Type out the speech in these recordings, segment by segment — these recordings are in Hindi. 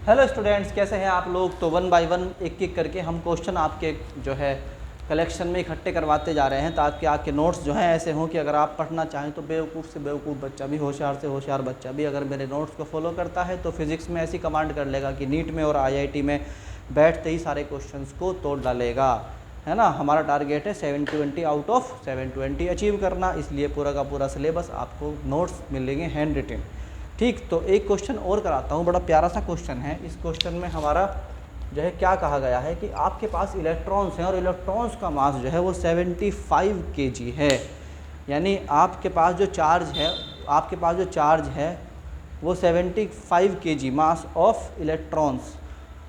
हेलो स्टूडेंट्स, कैसे हैं आप लोग। तो वन बाय वन एक एक करके हम क्वेश्चन आपके जो है कलेक्शन में इकट्ठे करवाते जा रहे हैं, ताकि आपके नोट्स जो हैं ऐसे हों कि अगर आप पढ़ना चाहें तो बेवकूफ़ से बेवकूफ़ बच्चा भी, होशियार से होशियार बच्चा भी अगर मेरे नोट्स को फॉलो करता है तो फिज़िक्स में ऐसी कमांड कर लेगा कि नीट में और IIT में बैठते ही सारे क्वेश्चंस को तोड़ डालेगा, है ना। हमारा टारगेट है 720 आउट ऑफ 720 अचीव करना, इसलिए पूरा का पूरा सिलेबस आपको नोट्स मिलेंगे हैंड रिटन। ठीक, तो एक क्वेश्चन और कराता हूँ, बड़ा प्यारा सा क्वेश्चन है। इस क्वेश्चन में हमारा जो है क्या कहा गया है कि आपके पास इलेक्ट्रॉन्स हैं और इलेक्ट्रॉन्स का मास जो है वो 75 kg है। यानी आपके पास जो चार्ज है वो 75 kg मास ऑफ इलेक्ट्रॉन्स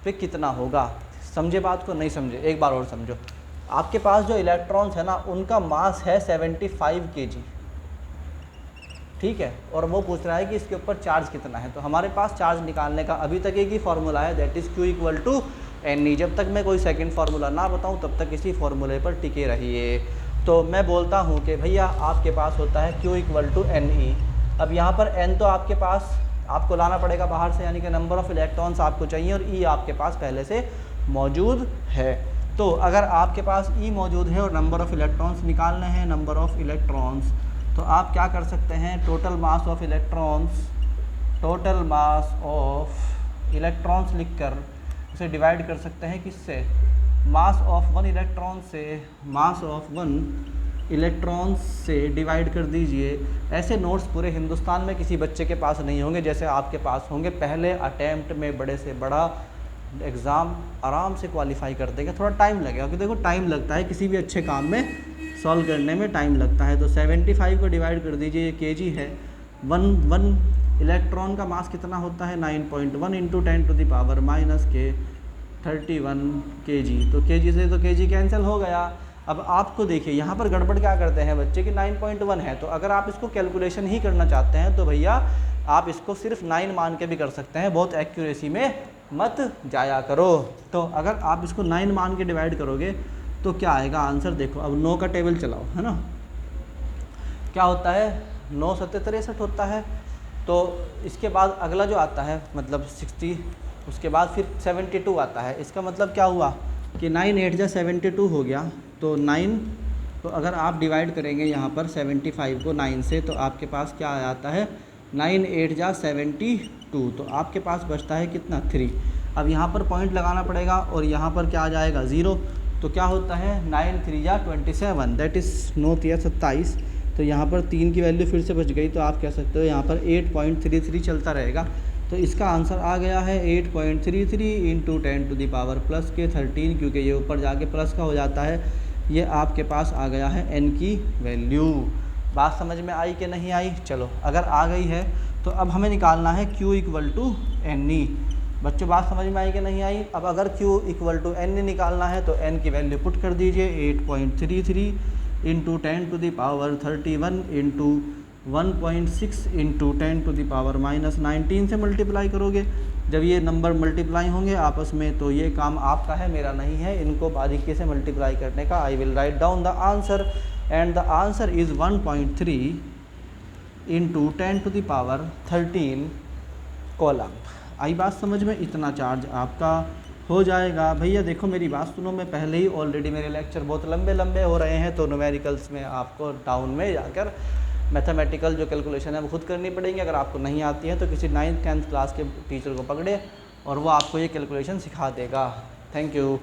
पे कितना होगा। समझे बात को, नहीं समझे, एक बार और समझो। आपके पास जो इलेक्ट्रॉन्स है ना उनका मास है 75 kg, ठीक है, और वो पूछ रहा है कि इसके ऊपर चार्ज कितना है। तो हमारे पास चार्ज निकालने का अभी तक एक ही फार्मूला है, दैट इज़ Q = NE। जब तक मैं कोई सेकंड फार्मूला ना बताऊं तब तक इसी फार्मूले पर टिके रहिए। तो मैं बोलता हूं कि भैया आपके पास होता है Q = NE। अब यहाँ पर N तो आपके पास आपको लाना पड़ेगा बाहर से, यानी कि नंबर ऑफ़ इलेक्ट्रॉन्स आपको चाहिए, और E आपके पास पहले से मौजूद है। तो अगर आपके पास E मौजूद है और नंबर ऑफ़ इलेक्ट्रॉन्स निकालने हैं, नंबर ऑफ़ इलेक्ट्रॉन्स, तो आप क्या कर सकते हैं, टोटल मास ऑफ इलेक्ट्रॉन्स लिखकर उसे डिवाइड कर सकते हैं किससे, मास ऑफ वन इलेक्ट्रॉन से डिवाइड कर दीजिए। ऐसे नोट्स पूरे हिंदुस्तान में किसी बच्चे के पास नहीं होंगे जैसे आपके पास होंगे। पहले अटैम्प्ट में बड़े से बड़ा एग्ज़ाम आराम से क्वालिफाई कर देगा। थोड़ा टाइम लगेगा, क्योंकि देखो टाइम लगता है किसी भी अच्छे काम में, सॉल्व करने में टाइम लगता है। तो 75 को डिवाइड कर दीजिए, ये केजी है। वन इलेक्ट्रॉन का मास कितना होता है, 9.1 × 10⁻⁻के 31 kg। तो केजी से तो केजी कैंसिल हो गया। अब आपको देखिए यहाँ पर गड़बड़ क्या करते हैं बच्चे कि 9.1 है, तो अगर आप इसको कैलकुलेशन ही करना चाहते हैं तो भैया आप इसको सिर्फ 9 मान के भी कर सकते हैं, बहुत एक्यूरेसी में मत जाया करो। तो अगर आप इसको 9 मान के डिवाइड करोगे तो क्या आएगा आंसर, देखो। अब 9 का टेबल चलाओ, है ना, क्या होता है, 9 7 63 होता है। तो इसके बाद अगला जो आता है मतलब 60, उसके बाद फिर 72 आता है। इसका मतलब क्या हुआ कि 9 8 जा 72 हो गया। तो 9, तो अगर आप डिवाइड करेंगे यहाँ पर 75 को 9 से, तो आपके पास क्या आ जाता है, 9 8 जा 72, तो आपके पास बचता है कितना, 3। अब यहाँ पर पॉइंट लगाना पड़ेगा और यहाँ पर क्या आ जाएगा, 0। तो क्या होता है, 9 3 जा 27, दैट इज़ 9 3 27। तो यहाँ पर 3 की वैल्यू फिर से बच गई, तो आप कह सकते हो यहाँ पर 8.33 चलता रहेगा। तो इसका आंसर आ गया है 8.33 × 10⁻+13, क्योंकि ये ऊपर जाके प्लस का हो जाता है। ये आपके पास आ गया है n की वैल्यू। बात समझ में आई कि नहीं आई। चलो, अगर आ गई है तो अब हमें निकालना है Q = NE। बच्चों बात समझ में आई कि नहीं आई। अब अगर Q = NE निकालना है तो n की वैल्यू पुट कर दीजिए, 8.33 × 10⁻31 × 1.6 × 10⁻−19 से मल्टीप्लाई करोगे। जब ये नंबर मल्टीप्लाई होंगे आपस में तो ये काम आपका है, मेरा नहीं है। इनको बारीकी से मल्टीप्लाई करने का I will write down the answer, and the answer is 1.3 × 10⁻13 column. आई बात समझ में, इतना चार्ज आपका हो जाएगा। भैया देखो मेरी बात सुनो, मैं पहले ही ऑलरेडी मेरे लेक्चर बहुत लंबे लंबे हो रहे हैं, तो न्यूमेरिकल्स में आपको डाउन में जाकर मैथमेटिकल जो कैलकुलेशन है वो खुद करनी पड़ेंगी। अगर आपको नहीं आती है तो किसी 9th 10th क्लास के टीचर को पकड़े और वो आपको ये कैलकुलेशन सिखा देगा। Thank you.